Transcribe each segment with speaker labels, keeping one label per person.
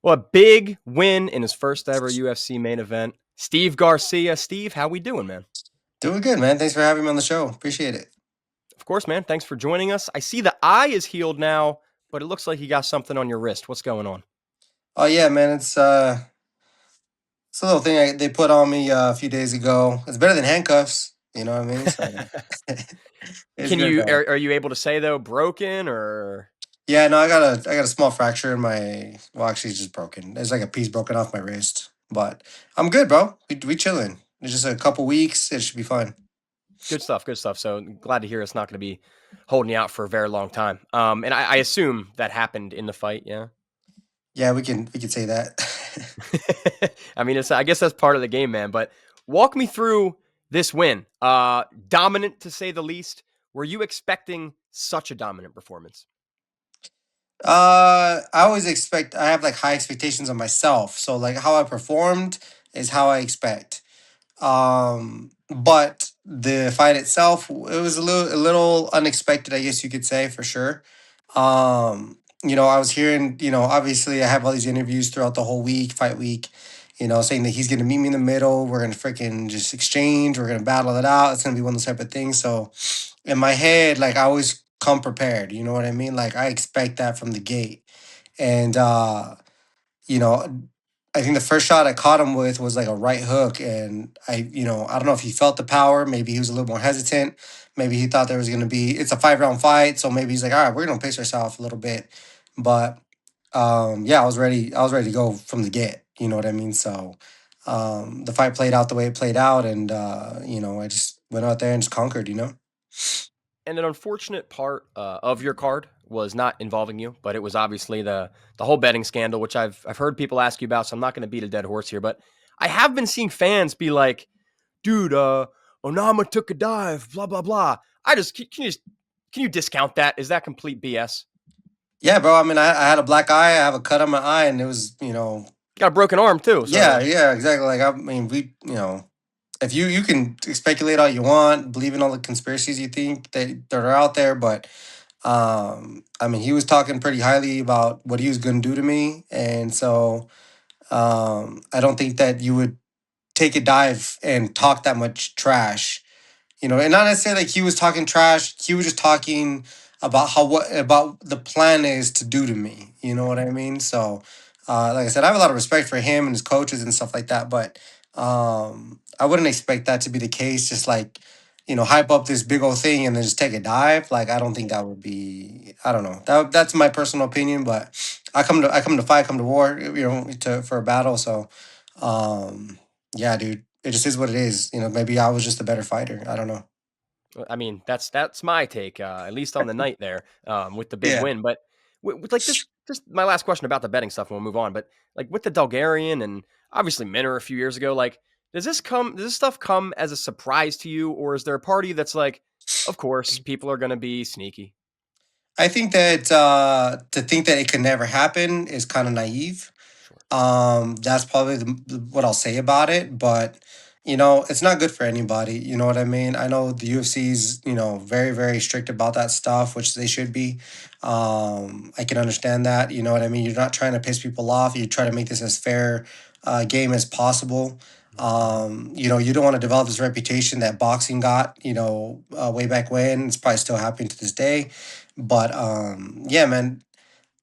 Speaker 1: Well, a big win in his first ever UFC main event. Steve Garcia. Steve, how we doing, man?
Speaker 2: Doing good, man. Thanks for having me on the show. Appreciate it.
Speaker 1: Of course, man. Thanks for joining us. I see the eye is healed now, but it looks like you got something on your wrist. What's going on?
Speaker 2: Oh yeah, man. It's a little thing they put on me a few days ago. It's better than handcuffs. You know what I mean? So it's
Speaker 1: Can
Speaker 2: good
Speaker 1: you
Speaker 2: though.
Speaker 1: are you able to say though broken or
Speaker 2: Yeah, no, I got a small fracture in my. Well, actually, it's just broken. There's like a piece broken off my wrist, but I'm good, bro. We chilling. It's just a couple weeks. It should be fine.
Speaker 1: good stuff, good stuff. So glad to hear it's not going to be holding you out for a very long time. And I assume that happened in the fight, yeah.
Speaker 2: Yeah, we can say that.
Speaker 1: I mean, I guess that's part of the game, man. But walk me through this win. Dominant to say the least. Were you expecting such a dominant performance?
Speaker 2: I always expect. I have like high expectations of myself. So like how I performed is how I expect. But the fight itself, it was a little unexpected, I guess you could say for sure. I was hearing, obviously I have all these interviews throughout the whole week, fight week, saying that he's gonna meet me in the middle. We're gonna freaking just exchange. We're gonna battle it out. It's gonna be one of those type of things. So in my head, like I always come prepared. You know what I mean? Like I expect that from the gate, and you know, I think the first shot I caught him with was like a right hook, and I don't know if he felt the power. Maybe he was a little more hesitant. Maybe he thought there was gonna be. It's a 5 round fight, so maybe he's like, all right, we're gonna pace ourselves a little bit. But yeah, I was ready. I was ready to go from the get. You know what I mean? So the fight played out the way it played out, and I just went out there and just conquered.
Speaker 1: And an unfortunate part of your card was not involving you, but it was obviously the whole betting scandal, which I've heard people ask you about. So I'm not going to beat a dead horse here, but I have been seeing fans be like, "Dude, Onama took a dive, blah blah blah." Can you discount that? Is that complete BS?
Speaker 2: Yeah, bro. I mean, I had a black eye. I have a cut on my eye, and it was,
Speaker 1: Got a broken arm too,
Speaker 2: yeah,
Speaker 1: so
Speaker 2: yeah, exactly. Like I mean, if you can speculate all you want, believe in all the conspiracies you think that are out there, but I mean, he was talking pretty highly about what he was going to do to me, and so I don't think that you would take a dive and talk that much trash, and not necessarily like he was talking trash. He was just talking about what about the plan is to do to me. You know what I mean? So, like I said, I have a lot of respect for him and his coaches and stuff like that. But I wouldn't expect that to be the case. Just like hype up this big old thing and then just take a dive. Like I don't think that would be. I don't know. That's my personal opinion. But I come to fight, come to war. For a battle. So, yeah, dude. It just is what it is. Maybe I was just a better fighter. I don't know.
Speaker 1: I mean that's my take, at least on the night there, with the big
Speaker 2: Yeah.
Speaker 1: win. But with like this, just my last question about the betting stuff, and we'll move on. But like with the Bulgarian and obviously Minner a few years ago, like does this stuff come as a surprise to you, or is there a party that's like, of course, people are going to be sneaky?
Speaker 2: I think that to think that it could never happen is kind of naive.
Speaker 1: Sure.
Speaker 2: That's probably what I'll say about it. But it's not good for anybody. You know what I mean? I know the UFC's very very strict about that stuff, which they should be. I can understand that. You know what I mean? You're not trying to piss people off. You try to make this as fair game as possible. You don't want to develop this reputation that boxing got. Way back when. It's probably still happening to this day. But yeah, man,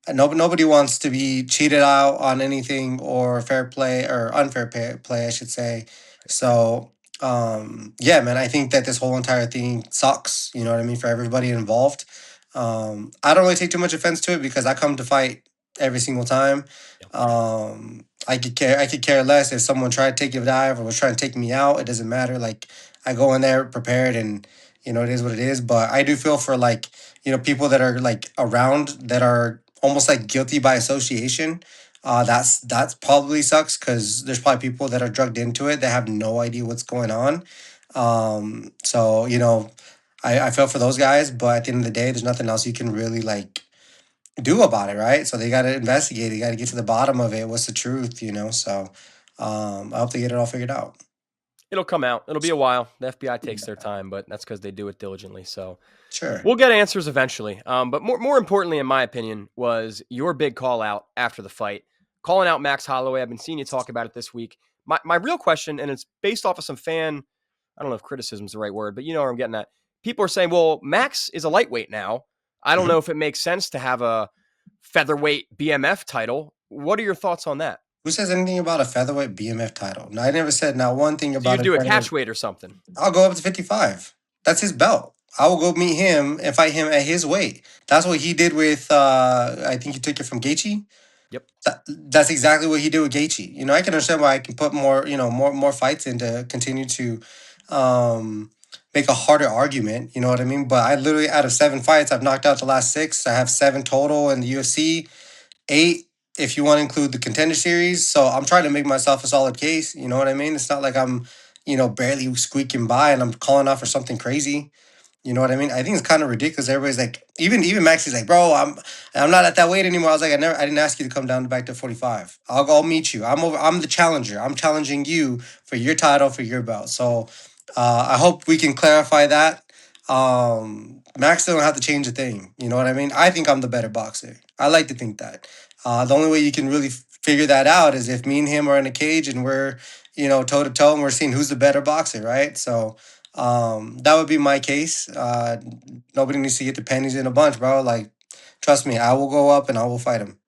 Speaker 2: nobody wants to be cheated out on anything or fair play or unfair play, I should say. So, yeah, man, I think that this whole entire thing sucks. You know what I mean for everybody involved. I don't really take too much offense to it because I come to fight every single time.
Speaker 1: Yeah.
Speaker 2: I could care less if someone tried to take a dive or was trying to take me out. It doesn't matter. Like I go in there prepared and it is what it is. But I do feel for like people that are like around that are almost like guilty by association. That's probably sucks because there's probably people that are drugged into it that have no idea what's going on. So I feel for those guys, but at the end of the day, there's nothing else you can really like do about it, right? So they got to investigate. They got to get to the bottom of it. What's the truth? So I hope they get it all figured out.
Speaker 1: It'll come out. It'll be a while. The FBI takes their time, but that's because they do it diligently. So
Speaker 2: Sure.
Speaker 1: we'll get answers eventually. But more importantly, in my opinion, was your big call out after the fight. calling out Max Holloway. I've been seeing you talk about it this week. My real question, and it's based off of some fan, I don't know if criticism is the right word, but you know where I'm getting at. People are saying, well, Max is a lightweight now. I don't
Speaker 2: Mhm.
Speaker 1: know if it makes sense to have a featherweight BMF title. What are your thoughts on that?
Speaker 2: Who says anything about a featherweight BMF title? No, I never said not one thing
Speaker 1: So
Speaker 2: about
Speaker 1: you'd
Speaker 2: a
Speaker 1: do a
Speaker 2: featherweight.
Speaker 1: catch weight or something.
Speaker 2: I'll go up to 55. That's his belt. I will go meet him and fight him at his weight. That's what he did with. I think he took it from Gaethje.
Speaker 1: Yep.
Speaker 2: That's exactly what he did with Gaethje. You know, I can understand why I can put more, more fights in to continue to um, make a harder argument. You know what I mean? But I literally, out of 7 fights, I've knocked out the last 6. I have 7 total in the UFC, 8 if you want to include the contender series. So I'm trying to make myself a solid case. You know what I mean? It's not like I'm, barely squeaking by and I'm calling out for something crazy. You know what I mean? I think it's kind of ridiculous. Everybody's like, even Max is like, bro, I'm not at that weight anymore. I was like, I didn't ask you to come down back to 45. I'll meet you. I'm the challenger. I'm challenging you for your title, for your belt. So I hope we can clarify that. Max don't have to change a thing. You know what I mean? I think I'm the better boxer. I like to think that. The only way you can really figure that out is if me and him are in a cage and we're, toe to toe, and we're seeing who's the better boxer, right? So that would be my case. Nobody needs to get the pennies in a bunch, bro. Like, trust me, I will go up and I will fight him.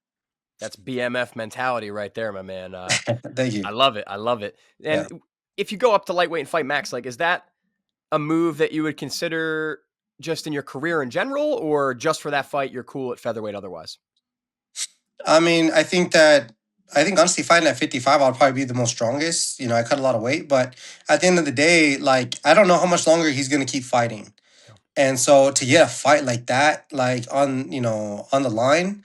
Speaker 1: That's BMF mentality right there, my man.
Speaker 2: Thank
Speaker 1: I
Speaker 2: you.
Speaker 1: love it. I love it.
Speaker 2: Yeah.
Speaker 1: And if you go up to lightweight and fight Max, like, is that a move that you would consider just in your career in general, or just for that fight, you're cool at featherweight otherwise?
Speaker 2: I mean, I think honestly fighting at 55, I'll probably be the most strongest. I cut a lot of weight, but at the end of the day, like I don't know how much longer he's gonna keep fighting. And so to get a fight like that, like on the line,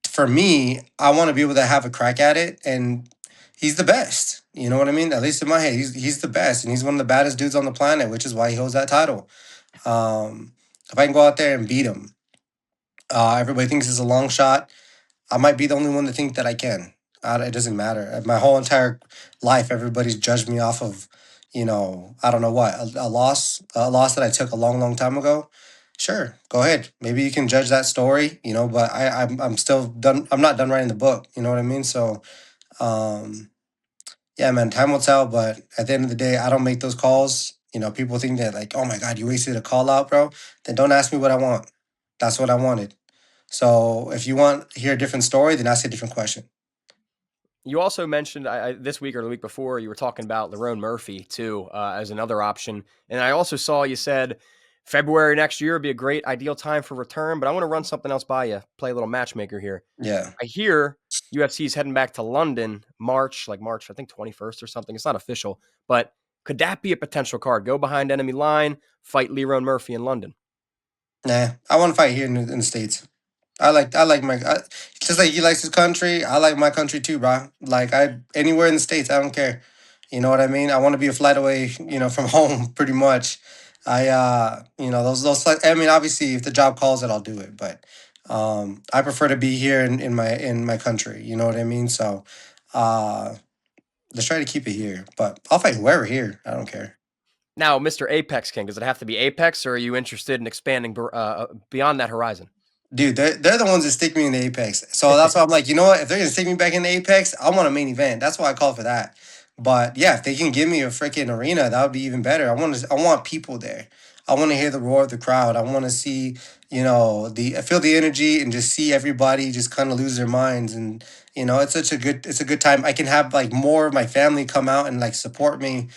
Speaker 2: for me, I want to be able to have a crack at it. And he's the best. You know what I mean? At least in my head, he's the best, and he's one of the baddest dudes on the planet, which is why he holds that title. If I can go out there and beat him, everybody thinks it's a long shot. I might be the only one to think that I can. It doesn't matter. My whole entire life, everybody's judged me off of, I don't know what, a loss that I took a long, long time ago. Sure, go ahead. Maybe you can judge that story, but I'm still done. I'm not done writing the book. You know what I mean? So, um, yeah, man, time will tell. But at the end of the day, I don't make those calls. People think that like, oh my God, you wasted a call out, bro. Then don't ask me what I want. That's what I wanted. So if you want to hear a different story, then ask a different question.
Speaker 1: You also mentioned this week or the week before, you were talking about Lerone Murphy too, as another option. And I also saw you said February next year would be a great ideal time for return. But I want to run something else by you, play a little matchmaker here.
Speaker 2: Yeah.
Speaker 1: I hear UFC's heading back to London March, I think 21st or something. It's not official, but could that be a potential card? Go behind enemy line, fight Lerone Murphy in London.
Speaker 2: Nah, I want to fight here in the States. I like just like he likes his country. I like my country too, bro. Like anywhere in the States, I don't care. You know what I mean? I want to be a flight away, from home, pretty much. Those. I mean, obviously, if the job calls it, I'll do it. But I prefer to be here in my country. You know what I mean? So, uh, let's try to keep it here. But I'll fight whoever here. I don't care.
Speaker 1: Now, Mr. Apex King, does it have to be Apex, or are you interested in expanding beyond that horizon?
Speaker 2: Dude, they're the ones that stick me in the Apex. So that's why I'm like, you know what? If they're gonna stick me back in the Apex, I want a main event. That's why I call for that. But yeah, if they can give me a freaking arena, that would be even better. I want people there. I want to hear the roar of the crowd. I want to see, I feel the energy and just see everybody just kind of lose their minds. And it's a good time. I can have like more of my family come out and like support me.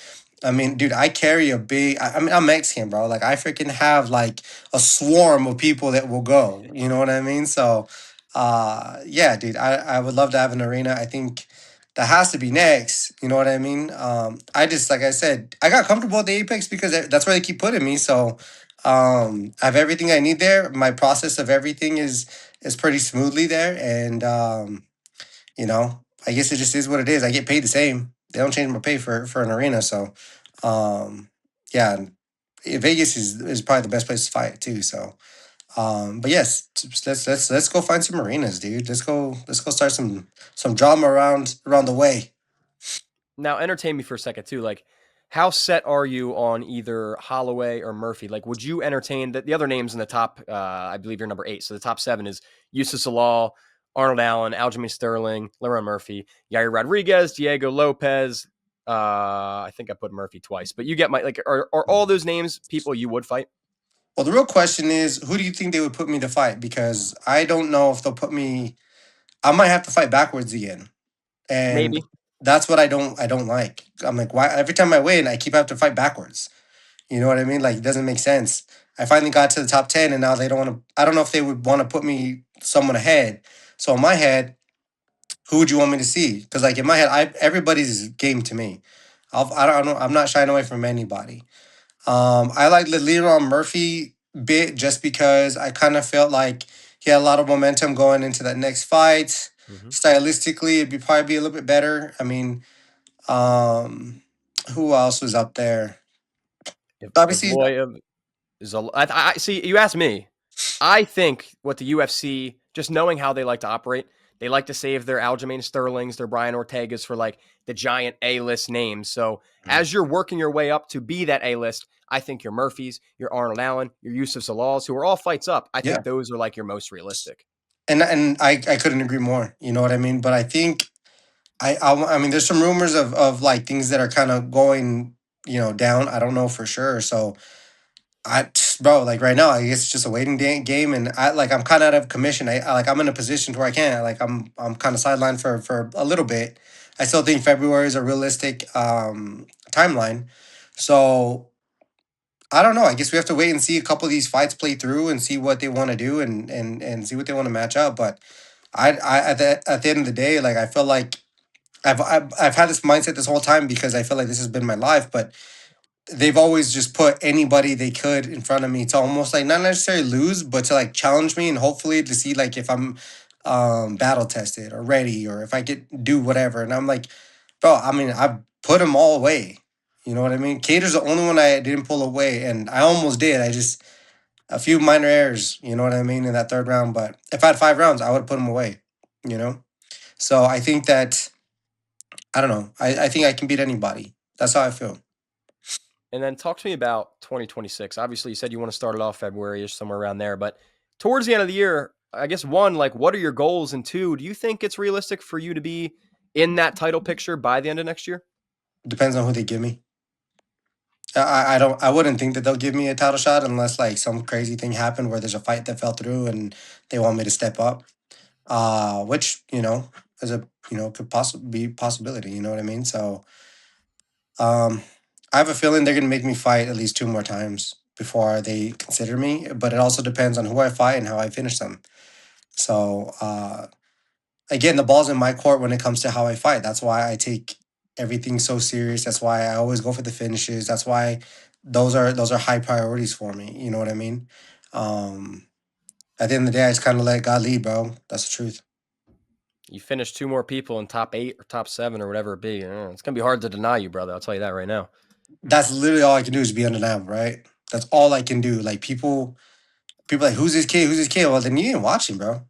Speaker 2: I mean, dude, I carry a big. I mean, I'm Mexican, bro. Like, I freaking have like a swarm of people that will go. You know what I mean? So, yeah, dude, I would love to have an arena. I think that has to be next. You know what I mean? I just, like I said, I got comfortable at the Apex because that's where they keep putting me. So, I have everything I need there. My process of everything is pretty smoothly there, and I guess it just is what it is. I get paid the same. They don't change my pay for an arena. So, um, yeah, Vegas is probably the best place to fight too. So, but yes, let's go find some arenas, dude. Let's go start some drama around the way.
Speaker 1: Now, entertain me for a second too. Like, how set are you on either Holloway or Murphy? Like, would you entertain the other names in the top? I believe you're number 8, so the top 7 is Yusuf Salal, Arnold Allen, Aljamain Sterling, Lerone Murphy, Yair Rodriguez, Diego Lopez. I think I put Murphy twice, but you get my like. Are all those names people you would fight?
Speaker 2: Well, the real question is, who do you think they would put me to fight? Because I don't know if they'll put me. I might have to fight backwards again, and
Speaker 1: Maybe.
Speaker 2: that's what I don't like. I'm like, why? Every time I win, I keep having to fight backwards. You know what I mean? Like, it doesn't make sense. I finally got to the top 10, and now they don't want to. I don't know if they would want to put me someone ahead. So in my head, who would you want me to see? Because like in my head, everybody's game to me. I don't know. I'm not shying away from anybody. I like the Leron Murphy bit just because I kind of felt like he had a lot of momentum going into that next fight.
Speaker 1: Mm-hmm.
Speaker 2: Stylistically, it'd be probably be a little bit better. I mean, um, who else was up there?
Speaker 1: If
Speaker 2: Obviously,
Speaker 1: Loya is I see. You asked me. I think what the UFC, just knowing how they like to operate, they like to save their Aljamain Sterlings, their Brian Ortegas for like the giant A-list names. So as you're working your way up to be that A-list, I think your Murphys, your Arnold Allen, your Yusuf Zalals, who are all fights up, I
Speaker 2: yeah,
Speaker 1: think those are like your most realistic.
Speaker 2: and I couldn't agree more. You know what I mean? But I think I mean, there's some rumors of like things that are kind of going down. I don't know for sure. So bro, like right now, I guess it's just a waiting game, and I'm kind of out of commission. I'm in a position where I can't. Like I'm kind of sidelined for a little bit. I still think February is a realistic timeline. So I don't know. I guess we have to wait and see a couple of these fights play through and see what they want to do and see what they want to match up. But at the end of the day, like I feel like I've had this mindset this whole time because I feel like this has been my life, but they've always just put anybody they could in front of me to almost like not necessarily lose, but to like challenge me and hopefully to see like if I'm battle tested or ready or if I could do whatever. And I'm like, bro, I mean, I've put them all away. You know what I mean? Cater's the only one I didn't pull away, and I almost did. I just a few minor errors, you know what I mean, in that third round. But if I had 5 rounds, I would have put him away. You know, so I think that I don't know. I think I can beat anybody. That's how I feel.
Speaker 1: And then talk to me about 2026. Obviously, you said you want to start it off February-ish, somewhere around there. But towards the end of the year, I guess one, like, what are your goals? And two, do you think it's realistic for you to be in that title picture by the end of next year?
Speaker 2: Depends on who they give me. I wouldn't think that they'll give me a title shot unless like some crazy thing happened where there's a fight that fell through and they want me to step up. Which is a could possibly be possibility. You know what I mean? So um, I have a feeling they're gonna make me fight at least 2 more times before they consider me. But it also depends on who I fight and how I finish them. So again, the ball's in my court when it comes to how I fight. That's why I take everything so serious. That's why I always go for the finishes. That's why those are high priorities for me. You know what I mean? Um, at the end of the day, I just kind of let God lead, bro. That's the truth.
Speaker 1: You finish two more people in top 8 or top 7 or whatever it be. It's going to be hard to deny you, brother. I'll tell you that right now.
Speaker 2: That's literally all I can do is be undeniable, right? That's all I can do. Like people like, who's this kid? Who's this kid? Well, then you ain't watching, bro.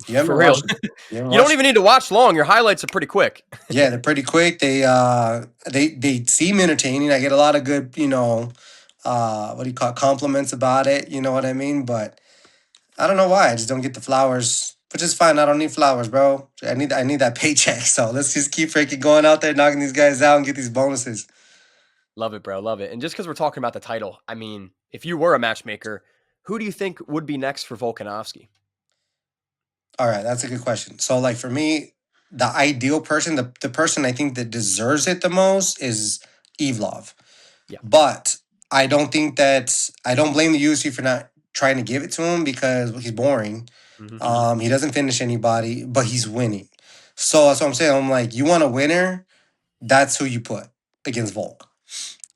Speaker 2: You haven't
Speaker 1: For
Speaker 2: been
Speaker 1: real.
Speaker 2: watching. You haven't
Speaker 1: You don't
Speaker 2: watched.
Speaker 1: even need to watch long. Your highlights are pretty quick.
Speaker 2: Yeah, they're pretty quick. They seem entertaining. I get a lot of good, what do you call it, compliments about it. You know what I mean? But I don't know why. I just don't get the flowers, which is fine. I don't need flowers, bro. I need that paycheck. So let's just keep freaking going out there, knocking these guys out, and get these bonuses.
Speaker 1: Love it, bro. Love it. And just because we're talking about the title, I mean, if you were a matchmaker, who do you think would be next for Volkanovski?
Speaker 2: All right, that's a good question. So like for me, the ideal person, the person I think that deserves it the most is Evlov.
Speaker 1: Yeah.
Speaker 2: But I don't blame the UFC for not trying to give it to him because he's boring.
Speaker 1: Hmm.
Speaker 2: He doesn't finish anybody, but he's winning. So that's what I'm saying. I'm like, you want a winner, that's who you put against Volk.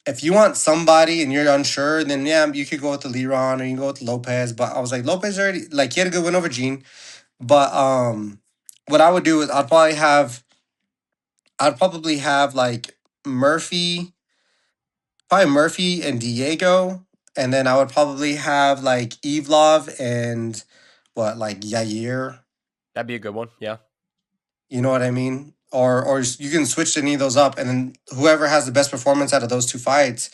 Speaker 2: If you want somebody and you're unsure, then yeah, you could go with the Leron or you can go with Lopez. But I was like, Lopez already like he had a good win over Gene. But what I would do is I'd probably have like Murphy, probably Murphy and Diego, and then I would probably have like Evlov and what like Yair.
Speaker 1: That'd be a good one. Yeah.
Speaker 2: You know what I mean? Or you can switch any of those up, and then whoever has the best performance out of those two fights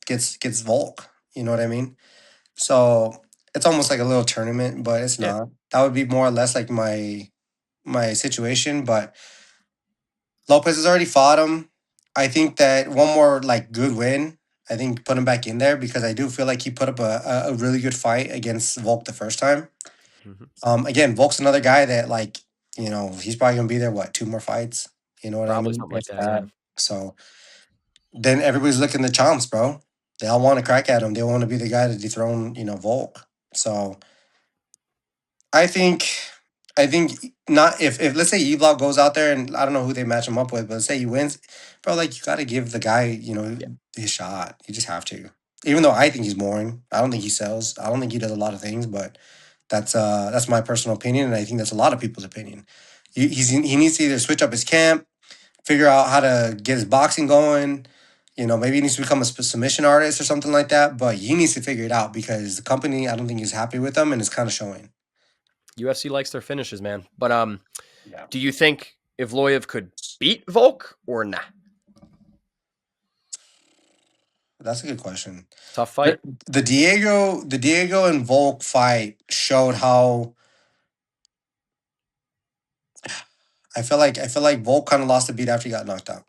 Speaker 2: gets Volk. You know what I mean? So it's almost like a little tournament, but it's
Speaker 1: Yeah.
Speaker 2: not. That would be more or less like my situation, but Lopez has already fought him. I think that one more like good win. I think put him back in there because I do feel like he put up a really good fight against Volk the first time.
Speaker 1: Mhm.
Speaker 2: Again, Volk's another guy that like he's probably gonna be there. What, two more fights? You know what I
Speaker 1: Probably
Speaker 2: mean?
Speaker 1: something like
Speaker 2: If
Speaker 1: that. Yeah.
Speaker 2: that. So then everybody's looking the chomps, bro. They all want to crack at him. They want to be the guy to dethrone Volk. So I think not if let's say Evlog goes out there and I don't know who they match him up with, but let's say he wins, bro. Like you got to give the guy
Speaker 1: Yeah.
Speaker 2: his shot. You just have to. Even though I think he's boring, I don't think he sells. I don't think he does a lot of things, but that's my personal opinion, and I think that's a lot of people's opinion. He needs to either switch up his camp, figure out how to get his boxing going. Maybe he needs to become a submission artist or something like that. But he needs to figure it out because the company, I don't think, is happy with him, and it's kind of showing.
Speaker 1: UFC likes their finishes, man. But
Speaker 2: Yeah.
Speaker 1: do you think Ivloyev could beat Volk or nah?
Speaker 2: That's a good question.
Speaker 1: Tough
Speaker 2: The
Speaker 1: fight.
Speaker 2: the Diego and Volk fight showed how I feel like Volk kind of lost the beat after he got knocked out.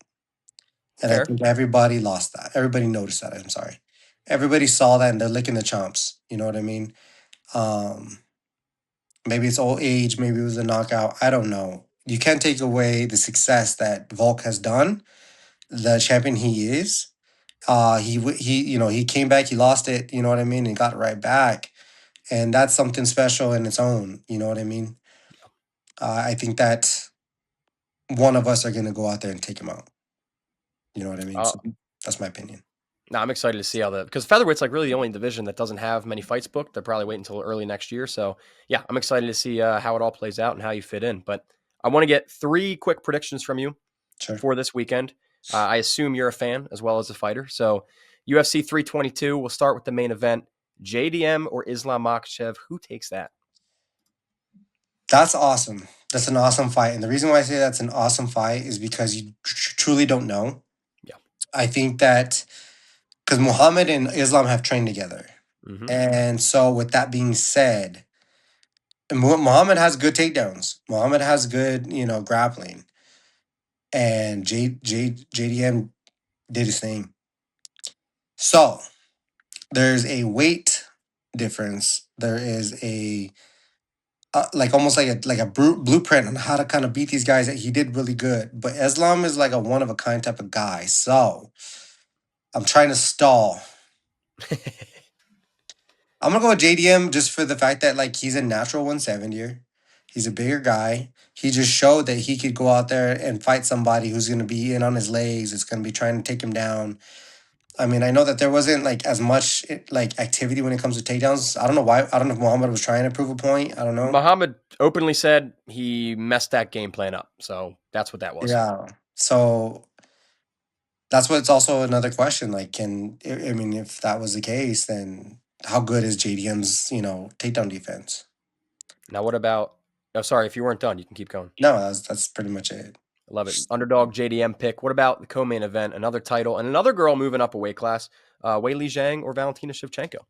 Speaker 2: And I
Speaker 1: Fair.
Speaker 2: think everybody lost that. Everybody noticed that. I'm sorry. Everybody saw that and they're licking the chomps. You know what I mean? Um, maybe it's old age, maybe it was a knockout. I don't know. You can't take away the success that Volk has done, the champion he is. He came back, he lost it, you know what I mean, and got it right back. And that's something special in its own, you know what I mean? I think that one of us are gonna go out there and take him out. You know what I mean?
Speaker 1: Uh,
Speaker 2: So that's my opinion.
Speaker 1: no, I'm excited to see how because featherweight's like really the only division that doesn't have many fights booked. They're probably waiting until early next year. So yeah, I'm excited to see how it all plays out and how you fit in. But I want to get 3 quick predictions from you
Speaker 2: Sure.
Speaker 1: for this weekend. I assume you're a fan as well as a fighter. So UFC 322. We'll start with the main event. JDM or Islam Makhachev. Who takes that?
Speaker 2: That's awesome. That's an awesome fight. And the reason why I say that's an awesome fight is because you truly don't know.
Speaker 1: Yeah.
Speaker 2: I think that because Muhammad and Islam have trained together.
Speaker 1: Mm-hmm.
Speaker 2: And so, with that being said, Muhammad has good takedowns. Muhammad has good, grappling. And JDM did his thing. So, there's a weight difference. There is a like almost like a blueprint on how to kind of beat these guys that he did really good. But Islam is like a one of a kind type of guy. So I'm trying to stall. I'm gonna go with JDM just for the fact that like he's a natural 170er. He's a bigger guy. He just showed that he could go out there and fight somebody who's gonna be in on his legs. It's gonna be trying to take him down. I mean, I know that there wasn't like as much like activity when it comes to takedowns. I don't know why. I don't know if Muhammad was trying to prove a point. I don't know.
Speaker 1: Muhammad openly said he messed that game plan up. So that's what that was.
Speaker 2: Yeah. So that's what it's also another question. Like, I mean, if that was the case, then how good is JDM's takedown defense?
Speaker 1: Now, what about? Oh, sorry. If you weren't done, you can keep going.
Speaker 2: No, that's pretty much it.
Speaker 1: I love it. Underdog JDM pick. What about the co-main event? Another title and another girl moving up a weight class. Wei Li Zhang or Valentina Shevchenko?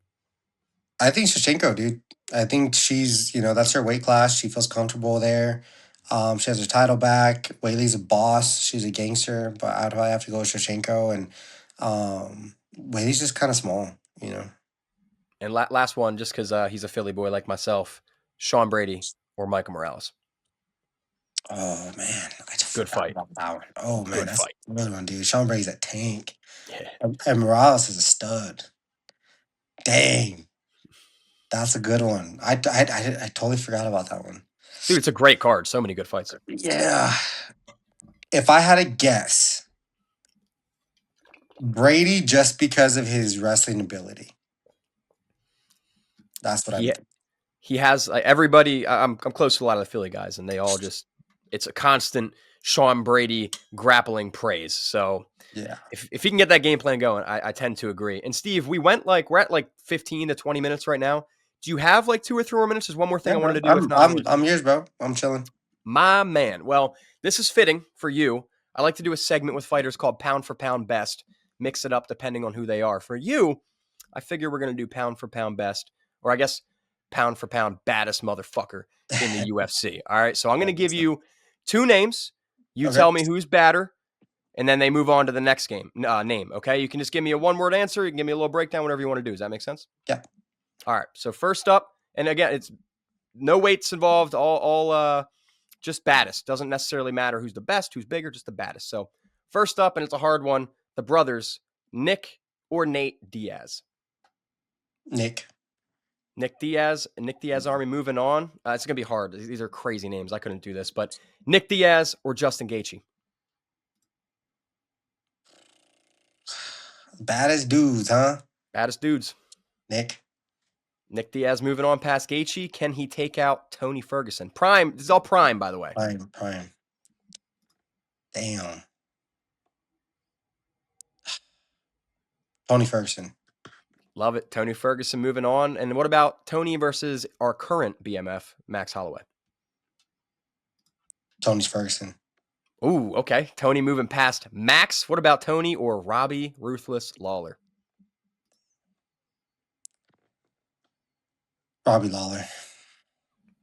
Speaker 2: I think Shevchenko, dude. I think she's that's her weight class. She feels comfortable there. She has her title back. Whaley's a boss. She's a gangster, but I'd probably have to go with Shevchenko. And Whaley's just kind of small, you know.
Speaker 1: And last one, just because he's a Philly boy like myself, Sean Brady or Michael Morales.
Speaker 2: Oh man, I just
Speaker 1: Good
Speaker 2: forgot
Speaker 1: fight.
Speaker 2: about that one. Oh man,
Speaker 1: Good
Speaker 2: that's
Speaker 1: fight.
Speaker 2: a good one, dude. Sean Brady's a tank.
Speaker 1: Yeah.
Speaker 2: And Morales is a stud. Dang, that's a good one. I totally forgot about that one.
Speaker 1: Dude, it's a great card. So many good fights.
Speaker 2: Yeah, if I had to guess, Brady just because of his wrestling ability. That's what I
Speaker 1: He
Speaker 2: would think.
Speaker 1: he has everybody. I'm close to a lot of the Philly guys, and they all just it's a constant Sean Brady grappling praise. So
Speaker 2: Yeah.
Speaker 1: if he can get that game plan going, I tend to agree. And Steve, we're at like 15 to 20 minutes right now. Do you have like 2 or 3 more minutes? There's one more thing
Speaker 2: Yeah,
Speaker 1: I wanted
Speaker 2: bro.
Speaker 1: to do. If
Speaker 2: I'm
Speaker 1: not,
Speaker 2: I'm
Speaker 1: we'll
Speaker 2: I'm yours, bro. I'm chilling.
Speaker 1: my man. Well, this is fitting for you. I like to do a segment with fighters called Pound for Pound Best. Mix it up depending on who they are. For you, I figure we're going to do Pound for Pound Best, or I guess pound for pound baddest motherfucker in the UFC. All right. So I'm going to give
Speaker 2: So,
Speaker 1: you two names. You
Speaker 2: okay.
Speaker 1: tell me who's badder, and then they move on to the next name. Okay. You can just give me a one word answer. You can give me a little breakdown, whatever you want to do. Does that make sense?
Speaker 2: Yeah.
Speaker 1: All right. So first up, and again, it's no weights involved, all just baddest. Doesn't necessarily matter who's the best, who's bigger, just the baddest. So first up, and it's a hard one, the brothers, Nick or Nate Diaz.
Speaker 2: Nick.
Speaker 1: Nick Diaz Army moving on. It's going to be hard. These are crazy names. I couldn't do this, but Nick Diaz or Justin Gaethje?
Speaker 2: Baddest dudes, huh?
Speaker 1: Baddest dudes.
Speaker 2: Nick.
Speaker 1: Nick Diaz moving on past Gaethje. Can he take out Tony Ferguson? Prime. This is all prime, by the way.
Speaker 2: Prime. Damn. Tony Ferguson.
Speaker 1: Love it. Tony Ferguson moving on. And what about Tony versus our current BMF, Max Holloway?
Speaker 2: Tony Ferguson.
Speaker 1: Ooh, okay. Tony moving past Max. What about Tony or Robbie Ruthless Lawler?
Speaker 2: Robbie Lawler.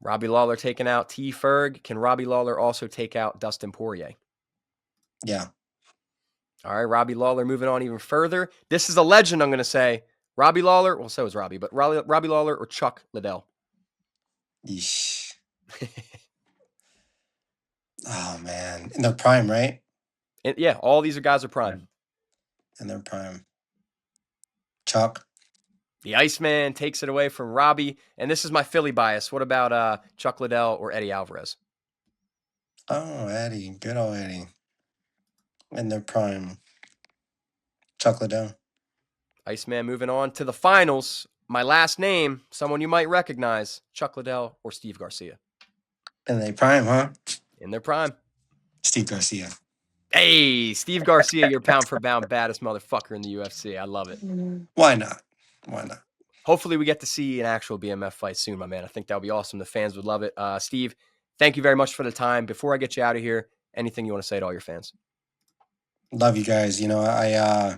Speaker 1: Robbie Lawler taking out T. Ferg. Can Robbie Lawler also take out Dustin Poirier?
Speaker 2: Yeah.
Speaker 1: All right, Robbie Lawler moving on even further. This is a legend, I'm going to say. Robbie Lawler, well, so is Robbie, but Robbie Lawler or Chuck Liddell?
Speaker 2: Yeesh. Oh, man. In their prime, right?
Speaker 1: Yeah, all these guys are prime.
Speaker 2: In their prime. Chuck.
Speaker 1: The Iceman takes it away from Robbie. And this is my Philly bias. What about Chuck Liddell or Eddie Alvarez?
Speaker 2: Oh, Eddie. Good old Eddie. In their prime. Chuck Liddell.
Speaker 1: Iceman moving on to the finals. My last name, someone you might recognize, Chuck Liddell or Steve Garcia?
Speaker 2: In their prime, huh?
Speaker 1: In their prime.
Speaker 2: Steve Garcia.
Speaker 1: Hey, Steve Garcia, your pound for pound baddest motherfucker in the UFC. I love it.
Speaker 2: Why not? Why not?
Speaker 1: Hopefully we get to see an actual BMF fight soon, my man. I think that would be awesome. The fans would love it. Steve, thank you very much for the time. Before I get you out of here, anything you want to say to all your fans?
Speaker 2: Love you guys. You know, I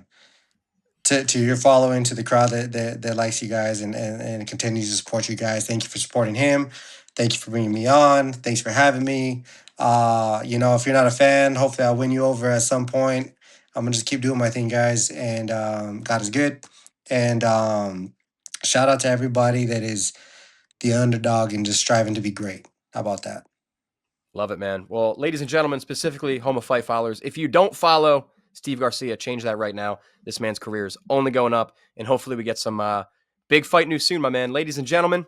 Speaker 2: to your following, to the crowd that likes you guys and continues to support you guys. Thank you for supporting him. Thank you for bringing me on. Thanks for having me. You know, if you're not a fan, hopefully I'll win you over at some point. I'm gonna just keep doing my thing, guys, and God is good. And shout out to everybody that is the underdog and just striving to be great. How about that?
Speaker 1: Love it, man. Well, ladies and gentlemen, specifically Home of Fight followers, if you don't follow Steve Garcia, change that right now. This man's career is only going up, and hopefully we get some big fight news soon, my man. Ladies and gentlemen,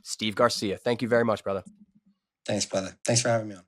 Speaker 1: Steve Garcia. Thank you very much, brother.
Speaker 2: Thanks, brother. Thanks for having me on.